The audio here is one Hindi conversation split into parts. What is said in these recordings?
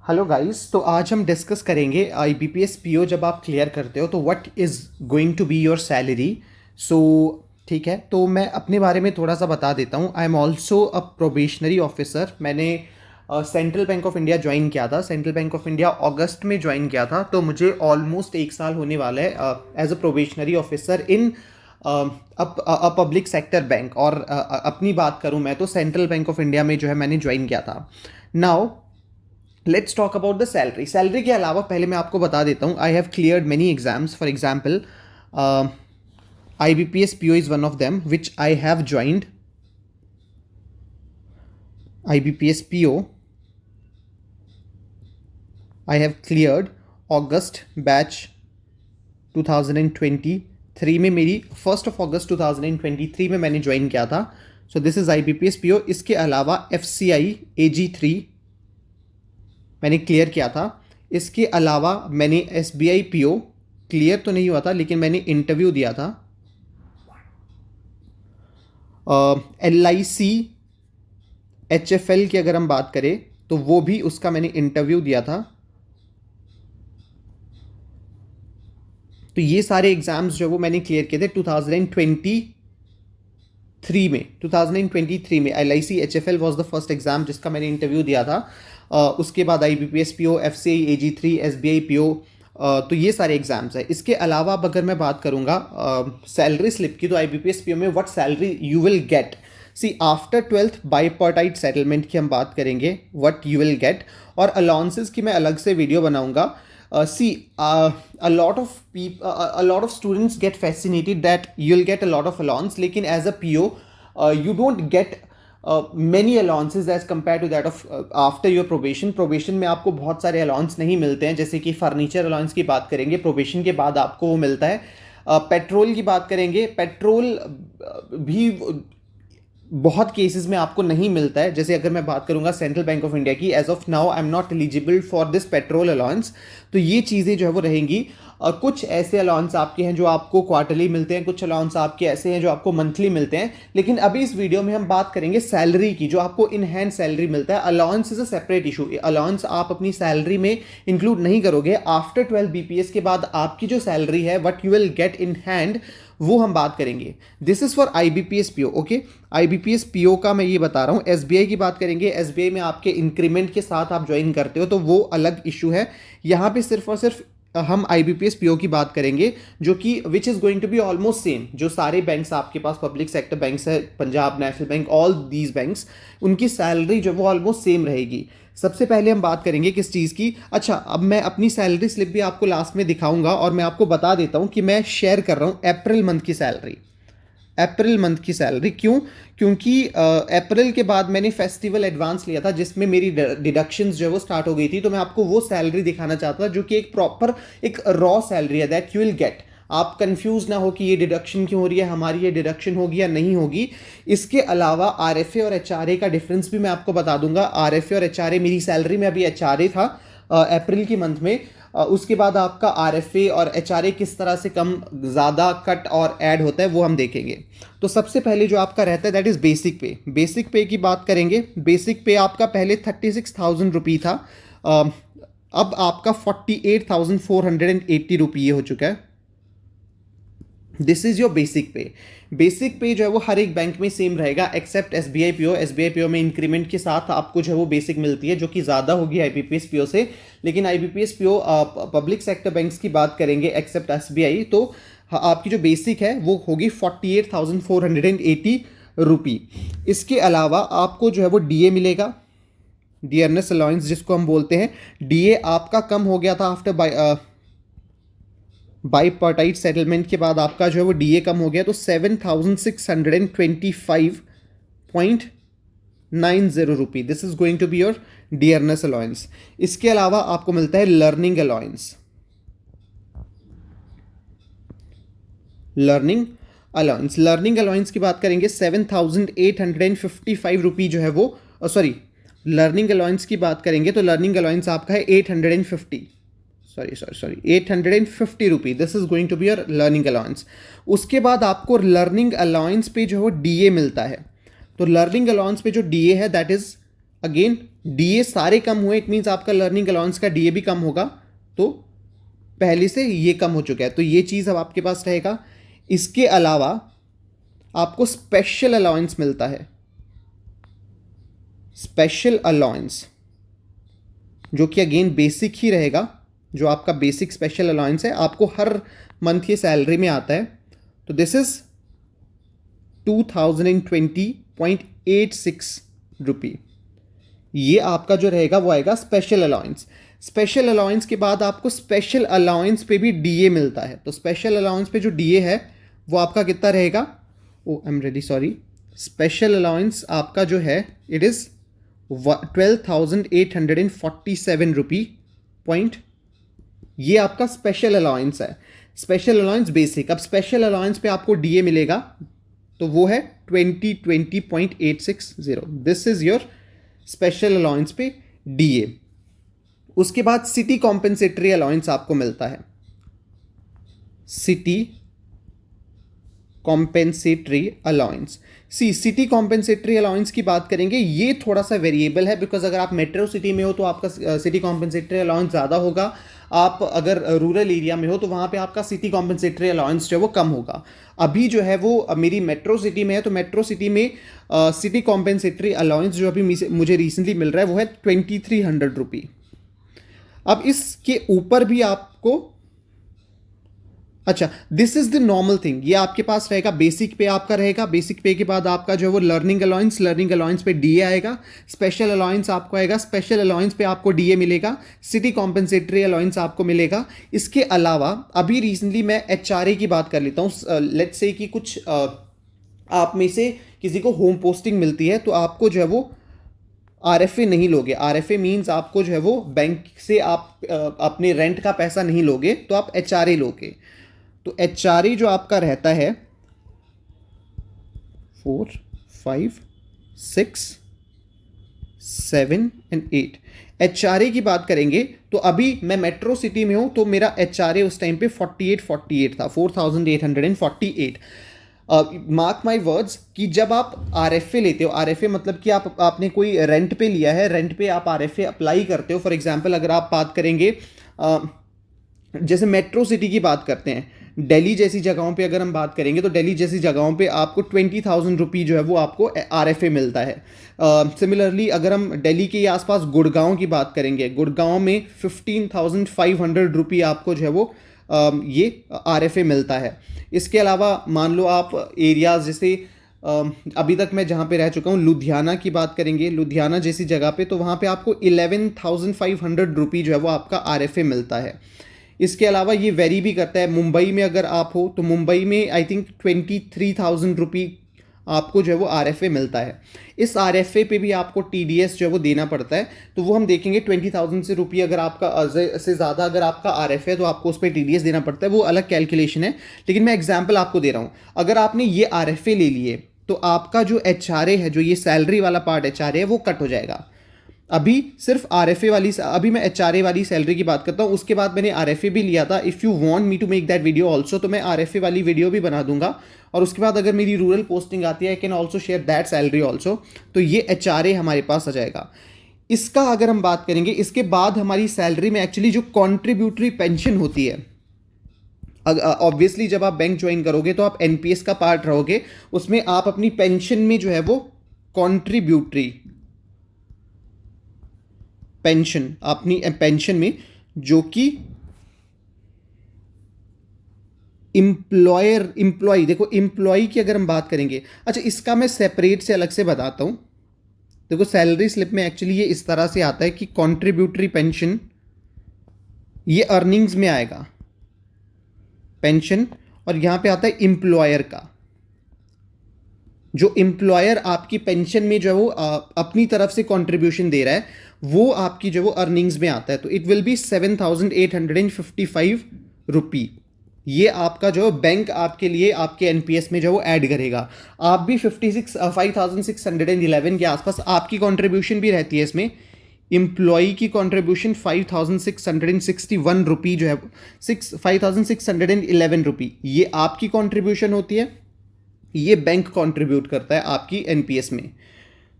Hello guys. तो आज हम डिस्कस करेंगे IBPS PO जब आप क्लियर करते हो तो what is going to be your salary. So ठीक है, तो मैं अपने बारे में थोड़ा सा बता देता हूँ। I am also a probationary officer. मैंने Central bank of India join किया था। सेंट्रल बैंक ऑफ इंडिया अगस्त में ज्वाइन किया था, तो मुझे ऑलमोस्ट 1 साल होने वाला है as a probationary officer in a public sector bank. और अपनी बात करूँ मैं तो सेंट्रल बैंक ऑफ इंडिया में जो है मैंने ज्वाइन किया था। Now let's talk about the salary. Salary के अलावा पहले मैं आपको बता देता हूँ, I have cleared many exams. For example IBPS PO is one of them which I have joined. IBPS PO I have cleared August batch 2023 में, मेरी 1 अगस्त 2023 में मैंने ज्वाइन किया था। So this is IBPS PO। इसके अलावा FCI AG3 मैंने क्लियर किया था। इसके अलावा मैंने SBI PO क्लियर तो नहीं हुआ था, लेकिन मैंने इंटरव्यू दिया था। LIC HFL की अगर हम बात करें तो वो भी उसका मैंने इंटरव्यू दिया था। तो ये सारे एग्जाम्स जो वो मैंने क्लियर किए थे 2023 में। 2023 में LIC HFL was the first exam जिसका मैंने इंटरव्यू दिया था। उसके बाद IBPS PO, FCI AG3, SBI PO। तो ये सारे एग्जाम्स हैं। इसके अलावा अब अगर मैं बात करूँगा सैलरी स्लिप की, तो IBPS PO में what salary you will get. See after 12th bipartite settlement की हम बात करेंगे, व्हाट यू विल गेट। और अलाउंसेस की मैं अलग से वीडियो बनाऊंगा। A lot of people, a lot of students get fascinated that you'll get a lot of allowance, लेकिन as a PO you don't get many allowances as compared to that of after your probation। probation में आपको बहुत सारे allowance नहीं मिलते हैं, जैसे कि फर्नीचर allowance की बात करेंगे probation के बाद आपको वो मिलता है। पेट्रोल की बात करेंगे, पेट्रोल भी बहुत केसेस में आपको नहीं मिलता है। जैसे अगर मैं बात करूंगा सेंट्रल बैंक ऑफ इंडिया की, as of now I am not eligible for this petrol allowance. तो ये चीज़ें जो है वो रहेंगी। कुछ ऐसे अलाउंस आपके हैं जो आपको क्वार्टरली मिलते हैं, कुछ अलाउंस आपके ऐसे हैं जो आपको मंथली मिलते हैं। लेकिन अभी इस वीडियो में हम बात करेंगे सैलरी की, जो आपको इन हैंड सैलरी मिलता है। Allowance is a separate issue. Allowance आप अपनी सैलरी में इंक्लूड नहीं करोगे। आफ्टर 12 BPS के बाद आपकी जो सैलरी है, what you will get in hand, वो हम बात करेंगे। This is for IBPS PO। Okay, IBPS PO का मैं ये बता रहा हूँ। SBI की बात करेंगे, SBI में आपके इंक्रीमेंट के साथ आप ज्वाइन करते हो, तो वो अलग इशू है। यहाँ पे सिर्फ और सिर्फ हम IBPS PO की बात करेंगे, जो कि which is going to be almost same. जो सारे बैंक्स आपके पास पब्लिक सेक्टर बैंक्स है, Punjab national bank, all these banks, उनकी सैलरी जो वो ऑलमोस्ट सेम रहेगी। सबसे पहले हम बात करेंगे किस चीज़ की। अच्छा, अब मैं अपनी सैलरी स्लिप भी आपको लास्ट में दिखाऊंगा, और मैं आपको बता देता हूँ कि मैं शेयर कर रहा हूँ अप्रैल मंथ की सैलरी। अप्रैल मंथ की सैलरी क्यों? क्योंकि अप्रैल के बाद मैंने फेस्टिवल एडवांस लिया था, जिसमें मेरी डिडक्शंस जो है वो स्टार्ट हो गई थी। तो मैं आपको वो सैलरी दिखाना चाहता था, जो कि एक प्रॉपर एक रॉ सैलरी है, दैट यू विल गेट। आप कंफ्यूज ना हो कि ये डिडक्शन क्यों हो रही है, हमारी ये डिडक्शन होगी या नहीं होगी। इसके अलावा RFA और HRA का डिफरेंस भी मैं आपको बता दूंगा। RFA और HRA, मेरी सैलरी में अभी HRA था अप्रैल की मंथ में। उसके बाद आपका RFA और HRA किस तरह से कम ज़्यादा कट और ऐड होता है वो हम देखेंगे। तो सबसे पहले जो आपका रहता है दैट इज़ बेसिक पे। बेसिक पे की बात करेंगे। बेसिक पे आपका पहले 36,000 रुपये था, अब आपका 48,480 रुपये हो चुका है। दिस इज योर बेसिक पे। बेसिक पे जो है वो हर एक बैंक में सेम रहेगा except SBI PO। SBI PO में इंक्रीमेंट के साथ आपको जो है वो बेसिक मिलती है, जो कि ज़्यादा होगी IBPS PO से। लेकिन IBPS PO public sector banks की बात करेंगे एक्सेप्ट SBI, तो आपकी जो बेसिक है वो होगी 48,480 रुपी। इसके अलावा आपको जो है वो DA मिलेगा, डियरनेस अलाउंस जिसको हम बोलते हैं। DA आपका कम हो गया था आफ्टर बाईपार्टाइट सेटलमेंट के बाद, आपका जो है वो DA कम हो गया, तो 7,625.90 rupee. This is going to be your dearness allowance. इसके अलावा आपको मिलता है लर्निंग अलाउंस। लर्निंग अलाउंस की बात करेंगे, 7,855 रुपी जो है वो, सॉरी, लर्निंग अलाउंस की बात करेंगे तो लर्निंग अलाउंस आपका है 850, sorry 850 rupee. This is going to be your learning allowance. उसके बाद आपको लर्निंग अलाउंस पे जो है DA मिलता है। तो लर्निंग अलाउंस पे जो DA है दैट इज अगेन डीए सारे कम हुए, इट मीन्स आपका लर्निंग अलाउंस का डीए भी कम होगा, तो पहले से ये कम हो चुका है, तो ये चीज़ अब आपके पास रहेगा। इसके अलावा आपको स्पेशल अलाउंस मिलता है, स्पेशल अलाउंस जो कि अगेन बेसिक ही रहेगा, जो आपका बेसिक स्पेशल अलाउंस है आपको हर मंथ की सैलरी में आता है। तो दिस इज 2020.86 रुपी। ये आपका जो रहेगा वो आएगा स्पेशल अलाउंस। स्पेशल अलाउंस के बाद आपको स्पेशल अलाउंस पे भी डीए मिलता है, तो स्पेशल अलाउंस पे जो डीए है वो आपका कितना रहेगा, oh I am really sorry, special allowance आपका जो है इट इज़ 12,847 रुपी पॉइंट, ये आपका स्पेशल अलाउंस है। स्पेशल अलाउंस बेसिक, अब स्पेशल अलाउंस पे आपको डीए मिलेगा तो वो है 2020.860, this is your special allowance पे डीए। उसके बाद सिटी कॉम्पेंसेटरी अलाउंस आपको मिलता है, city compensatory allowance. City compensatory allowance की बात करेंगे, ये थोड़ा सा वेरिएबल है, बिकॉज अगर आप मेट्रो सिटी में हो तो आपका सिटी कॉम्पेंसेटरी अलाउंस ज़्यादा होगा, आप अगर रूरल एरिया में हो तो वहाँ पे आपका सिटी कॉम्पेंसेटरी अलाउंस जो है वो कम होगा। अभी जो है वो मेरी मेट्रो सिटी में है, तो मेट्रो सिटी में सिटी कॉम्पेंसेटरी अलाउंस जो अभी मुझे रिसेंटली मिल रहा है वो है 2300 रुपी। अब इसके ऊपर भी आपको, अच्छा this is the normal thing, ये आपके पास रहेगा, बेसिक पे आपका रहेगा, बेसिक पे के बाद आपका जो है वो लर्निंग अलाउंस पे डीए आएगा, स्पेशल अलाउंस आपको आएगा, स्पेशल अलाउंस पे आपको डीए मिलेगा, सिटी कॉम्पेंसेटरी अलाउंस आपको मिलेगा। इसके अलावा अभी रिसेंटली मैं एचआरए की बात कर लेता हूँ, लेट्स से कि कुछ आप में से किसी को होम पोस्टिंग मिलती है, तो आपको जो है वो आरएफए नहीं लोगे। आरएफए मीन्स आपको जो है वो बैंक से आप अपने रेंट का पैसा नहीं लोगे, तो आप एचआरए लोगे। तो एचआरए जो आपका रहता है 4, 5, 6, 7 एंड 8। एचआरए की बात करेंगे तो अभी मैं मेट्रो सिटी में हूं, तो मेरा एचआरए उस टाइम पे 48 था, 4848। मार्क माई वर्ड्स कि जब आप आरएफए लेते हो, आरएफए मतलब कि आपने कोई रेंट पे लिया है, रेंट पे आप आरएफए अप्लाई करते हो। फॉर एग्जांपल अगर आप बात करेंगे जैसे मेट्रो सिटी की बात करते हैं, दिल्ली जैसी जगहों पे अगर हम बात करेंगे तो दिल्ली जैसी जगहों पे आपको 20,000 रुपी जो है वो आपको आरएफए मिलता है। सिमिलरली अगर हम दिल्ली के आसपास गुड़गांव की बात करेंगे, गुड़गांव में 15,500 रुपी आपको जो है वो ये आरएफए मिलता है। इसके अलावा मान लो आप एरियाज जैसे अभी तक मैं जहाँ पे रह चुका हूँ लुधियाना की बात करेंगे, लुधियाना जैसी जगह पे, तो वहाँ पे आपको 11,500 रुपी जो है वो आपका आरएफए मिलता है। इसके अलावा ये वेरी भी करता है, मुंबई में अगर आप हो तो मुंबई में आई थिंक 23,000 रुपी आपको जो है वो आरएफए मिलता है। इस आरएफए पे भी आपको टीडीएस जो है वो देना पड़ता है, तो वो हम देखेंगे 20,000 से रुपये अगर आपका से ज़्यादा अगर आपका आरएफए है तो आपको उस पर टीडीएस देना पड़ता है, वो अलग कैलकुलेशन है। लेकिन मैं एग्जाम्पल आपको दे रहा हूँ, अगर आपने ये आरएफए ले लिए तो आपका जो एचआरए है, जो ये सैलरी वाला पार्ट एचआरए है, वो कट हो जाएगा। अभी सिर्फ आरएफए वाली, अभी मैं एचआरए वाली सैलरी की बात करता हूँ, उसके बाद मैंने आरएफए भी लिया था। If you want me to make that video also, तो मैं आरएफए वाली वीडियो भी बना दूंगा, और उसके बाद अगर मेरी रूरल पोस्टिंग आती है I can also share that salary also. तो ये एचआरए हमारे पास आ जाएगा। इसका अगर हम बात करेंगे, इसके बाद हमारी सैलरी में एक्चुअली जो कॉन्ट्रीब्यूटरी पेंशन होती है, ऑब्वियसली जब आप बैंक ज्वाइन करोगे तो आप एनपीएस का पार्ट रहोगे, उसमें आप अपनी पेंशन में जो है वो कॉन्ट्रीब्यूटरी पेंशन, अपनी पेंशन में जो कि एम्प्लॉय देखो एम्प्लॉय की अगर हम बात करेंगे, अच्छा इसका मैं सेपरेट से अलग से बताता हूं। देखो सैलरी स्लिप में एक्चुअली ये इस तरह से आता है कि कॉन्ट्रीब्यूटरी पेंशन ये अर्निंग्स में आएगा पेंशन, और यहां पे आता है एम्प्लॉयर का, जो एम्प्लॉयर आपकी पेंशन में जो है वो अपनी तरफ से कंट्रीब्यूशन दे रहा है, वो आपकी जो वो अर्निंग्स में आता है। तो इट विल बी 7,855 रुपी। ये आपका जो बैंक आपके लिए आपके एनपीएस में जो वो ऐड करेगा। आप भी 5,611 के आसपास आपकी कंट्रीब्यूशन भी रहती है इसमें। एम्प्लॉई की कंट्रीब्यूशन 5,661 रुपी जो है 5,611 रुपी, ये आपकी कंट्रीब्यूशन होती है, ये बैंक कंट्रीब्यूट करता है आपकी एनपीएस में।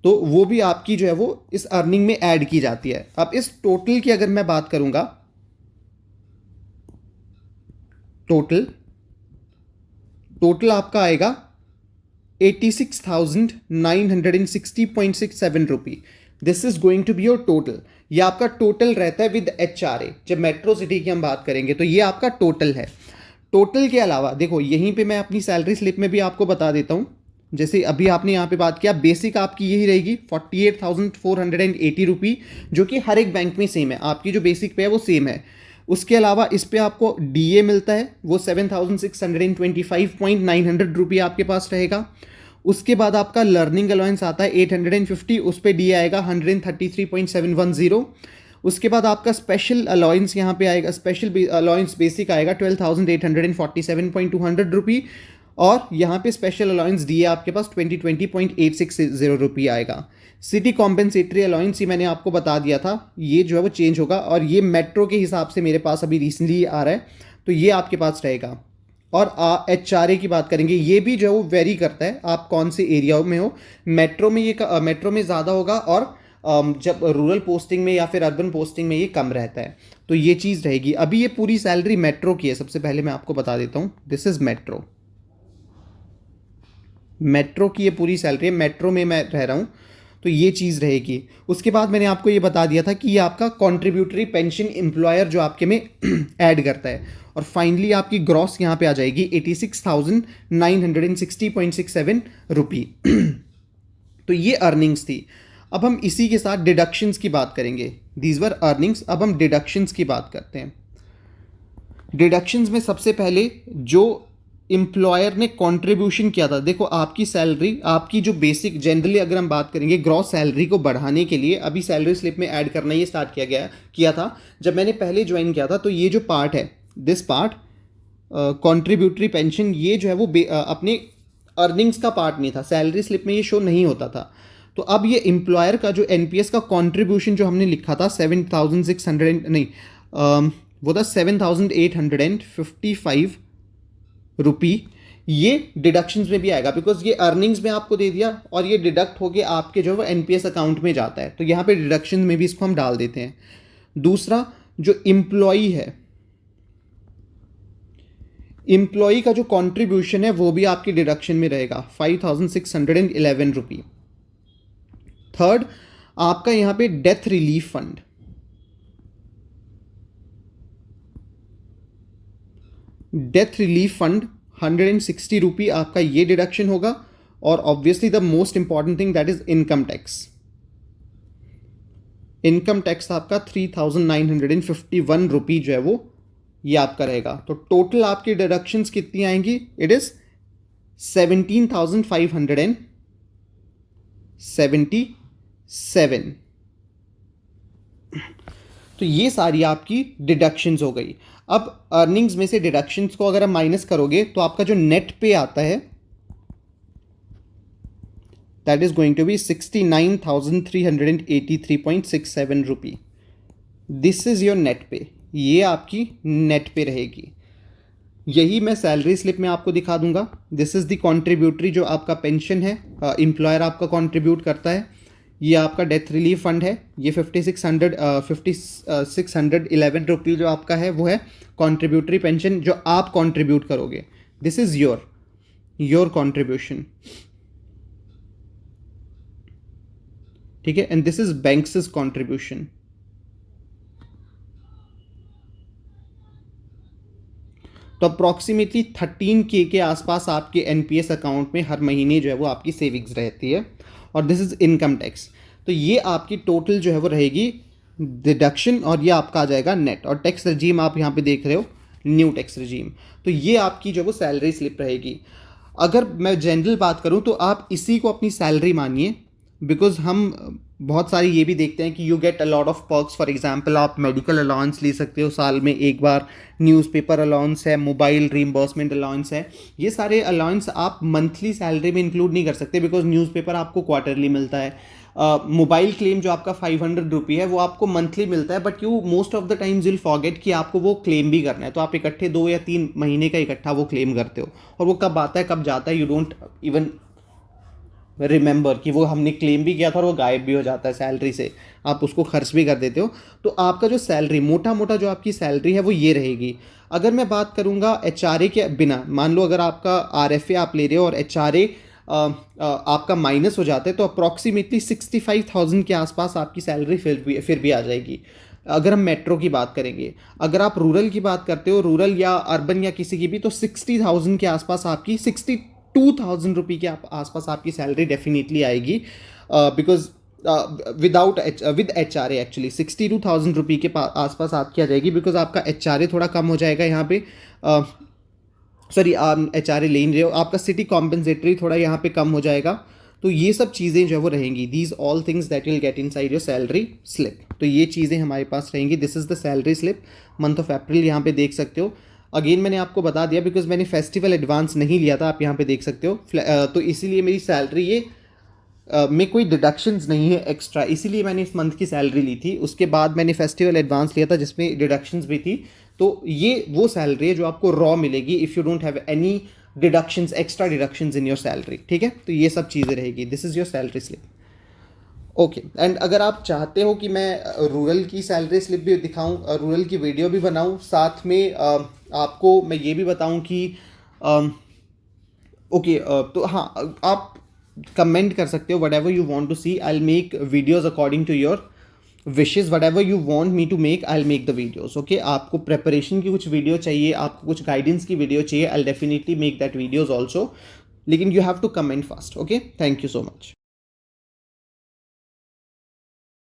तो वो भी आपकी जो है वो इस अर्निंग में ऐड की जाती है। अब इस टोटल की अगर मैं बात करूंगा, टोटल टोटल आपका आएगा 86,960.67 rupee. This is going to be your total. ये आपका टोटल रहता है विद HRA। जब मेट्रो सिटी की हम बात करेंगे तो ये आपका टोटल है। टोटल के अलावा देखो यहीं पे मैं अपनी सैलरी स्लिप में भी आपको बता देता हूँ। जैसे अभी आपने यहाँ पे बात किया, बेसिक आपकी यही रहेगी 48,480 रुपी, जो कि हर एक बैंक में सेम है। आपकी जो बेसिक पे है वो सेम है। उसके अलावा इस पे आपको DA मिलता है, वो 7,625.900 रुपी आपके पास रहेगा। उसके बाद आपका लर्निंग अलाउंस आता है 850, उस पर DA आएगा 133.710। उसके बाद आपका स्पेशल अलाउंस यहाँ पे आएगा, स्पेशल अलाउंस बेसिक आएगा 12,847.200 रुपी, और यहाँ पे स्पेशल अलाउंस DA आपके पास 2020.860 रुपी आएगा। सिटी कॉम्पेंसेटरी अलाउंस ये मैंने आपको बता दिया था, ये जो है वो चेंज होगा, और ये मेट्रो के हिसाब से मेरे पास अभी रिसेंटली आ रहा है, तो ये आपके पास रहेगा। और HRA की बात करेंगे, ये भी जो है वो वेरी करता है आप कौन से एरिया में हो। मेट्रो में ये मेट्रो में ज़्यादा होगा, और जब रूरल पोस्टिंग में या फिर अर्बन पोस्टिंग में ये कम रहता है, तो ये चीज़ रहेगी। अभी ये पूरी सैलरी मेट्रो की है। सबसे पहले मैं आपको बता देता हूँ, दिस इज़ मेट्रो। मेट्रो की ये पूरी सैलरी है, मेट्रो में मैं रह रहा हूँ, तो ये चीज़ रहेगी। उसके बाद मैंने आपको ये बता दिया था कि ये आपका कॉन्ट्रीब्यूटरी पेंशन एम्प्लॉयर जो आपके में ऐड करता है। और फाइनली आपकी ग्रॉस यहाँ पे आ जाएगी 86,960.67 रुपी। तो ये अर्निंग्स थी। अब हम इसी के साथ डिडक्शंस की बात करेंगे। These were earnings. अब हम डिडक्शंस की बात करते हैं। डिडक्शंस में सबसे पहले जो एम्प्लॉयर ने कंट्रीब्यूशन किया था, देखो आपकी सैलरी, आपकी जो बेसिक जनरली अगर हम बात करेंगे ग्रॉस सैलरी को बढ़ाने के लिए अभी सैलरी स्लिप में ऐड करना ये स्टार्ट किया था जब मैंने पहले ज्वाइन किया था। तो ये जो पार्ट है, दिस पार्ट कंट्रीब्यूटरी पेंशन, ये जो है वो अपने अर्निंग्स का पार्ट नहीं था, सैलरी स्लिप में ये शो नहीं होता था। तो अब ये एम्प्लॉयर का जो NPS का कंट्रीब्यूशन जो हमने लिखा था 7,600 नहीं, वो था 7,855 रुपी, ये डिडक्शंस में भी आएगा, बिकॉज ये अर्निंग्स में आपको दे दिया और ये डिडक्ट होके आपके जो है वो NPS अकाउंट में जाता है, तो यहाँ पे डिडक्शन में भी इसको हम डाल देते हैं। दूसरा जो एम्प्लॉई है, एम्प्लॉई का जो कंट्रीब्यूशन है वो भी आपकी डिडक्शन में रहेगा 5,611 रुपी। थर्ड आपका यहाँ पे death relief fund, death relief fund 160 रुपी आपका ये डिडक्शन होगा। और obviously the most important thing that is income tax. Income tax आपका 3,951 रुपी जो है वो ये आपका रहेगा। तो टोटल आपकी डिडक्शंस कितनी आएंगी? It is 17,577। तो ये सारी आपकी डिडक्शंस हो गई। अब अर्निंग्स में से डिडक्शंस को अगर आप माइनस करोगे तो आपका जो नेट पे आता है that is going to be 69,383.67 rupee. This is your net pay, ये आपकी नेट पे रहेगी। यही मैं सैलरी स्लिप में आपको दिखा दूंगा। दिस इज द कॉन्ट्रीब्यूटरी जो आपका पेंशन है, एम्प्लॉयर आपका कॉन्ट्रीब्यूट करता है। ये आपका डेथ रिलीफ फंड है, ये 5,611 रुपी जो आपका है वो है कॉन्ट्रीब्यूटरी पेंशन जो आप कॉन्ट्रीब्यूट करोगे। दिस इज योर कॉन्ट्रीब्यूशन, ठीक है। And this is banks contribution. तो अप्रॉक्सीमेटली 13K के आसपास आपके NPS अकाउंट में हर महीने जो है वो आपकी सेविंग्स रहती है। और दिस इज इनकम टैक्स। तो ये आपकी टोटल जो है वो रहेगी डिडक्शन, और ये आपका आ जाएगा नेट। और टैक्स रजीम आप यहाँ पे देख रहे हो, न्यू टैक्स रजीम। तो ये आपकी जो वो सैलरी स्लिप रहेगी। अगर मैं जनरल बात करूँ तो आप इसी को अपनी सैलरी मानिए, बिकॉज हम बहुत सारी ये भी देखते हैं कि you get a lot of perks. For example आप मेडिकल अलाउंस ले सकते हो साल में एक बार, न्यूज़पेपर अलाउंस है, मोबाइल रीइंबर्समेंट अलाउंस है। ये सारे अलाउंस आप मंथली सैलरी में इंक्लूड नहीं कर सकते, बिकॉज न्यूज़पेपर आपको क्वार्टरली मिलता है। मोबाइल क्लेम जो आपका 500 रुपी है वो आपको मंथली मिलता है, but you most of the times will forget कि आपको वो क्लेम भी करना है। तो आप इकट्ठे 2 या 3 महीने का इकट्ठा वो क्लेम करते हो, और वो कब आता है कब जाता है यू डोंट इवन रिमेंबर कि वो हमने क्लेम भी किया था और वो गायब भी हो जाता है सैलरी से, आप उसको खर्च भी कर देते हो, तो आपका जो सैलरी मोटा मोटा जो आपकी सैलरी है वो ये रहेगी। अगर मैं बात करूँगा एचआरए के बिना, मान लो अगर आपका आरएफए आप ले रहे हो और एचआरए आपका माइनस हो जाता है, तो अप्रॉक्सीमेटली 65,000 के आसपास आपकी सैलरी फिर भी आ जाएगी। अगर हम मेट्रो की बात करेंगे, अगर आप रूरल की बात करते हो, रूरल या अर्बन या किसी की भी, तो 60,000 के आसपास आपकी 62,000 रुपये के आसपास आपकी सैलरी डेफिनेटली आएगी, because with H R A actually 62,000 रुपये के आसपास आपकी आ जाएगी, बिकॉज आपका एच आर ए थोड़ा कम हो जाएगा यहाँ पे, सॉरी एच आर ए ले नहीं रहे हो, आपका सिटी कॉम्पनसेटरी थोड़ा यहाँ पे कम हो जाएगा। तो ये सब चीज़ें जो है वो रहेंगी, these all things that will get in side your salary slip. तो ये चीज़ें हमारे पास रहेंगी। This is the salary slip month of April, यहाँ पे देख सकते हो। अगेन मैंने आपको बता दिया बिकॉज मैंने फेस्टिवल एडवांस नहीं लिया था, आप यहाँ पे देख सकते हो। तो इसीलिए मेरी सैलरी ये में कोई डिडक्शंस नहीं है एक्स्ट्रा, इसीलिए मैंने इस मंथ की सैलरी ली थी। उसके बाद मैंने फेस्टिवल एडवांस लिया था जिसमें डिडक्शंस भी थी। तो ये वो सैलरी है जो आपको रॉ मिलेगी if you don't have any deductions, extra deductions in your salary, ठीक है। तो ये सब चीज़ें रहेगी। This is your salary slip. Okay, and अगर आप चाहते हो कि मैं रूरल की सैलरी स्लिप भी दिखाऊं, रूरल की वीडियो भी बनाऊं, साथ में आपको मैं ये भी बताऊं कि ओके, तो हाँ, आप कमेंट कर सकते हो whatever you want to see, I'll make videos according to your wishes, whatever you want me to make I'll make the videos, okay। आपको प्रेपरेशन की कुछ वीडियो चाहिए, आपको कुछ गाइडेंस की वीडियो चाहिए, I'll definitely make that videos also, लेकिन you have to comment first, okay। Thank you so much।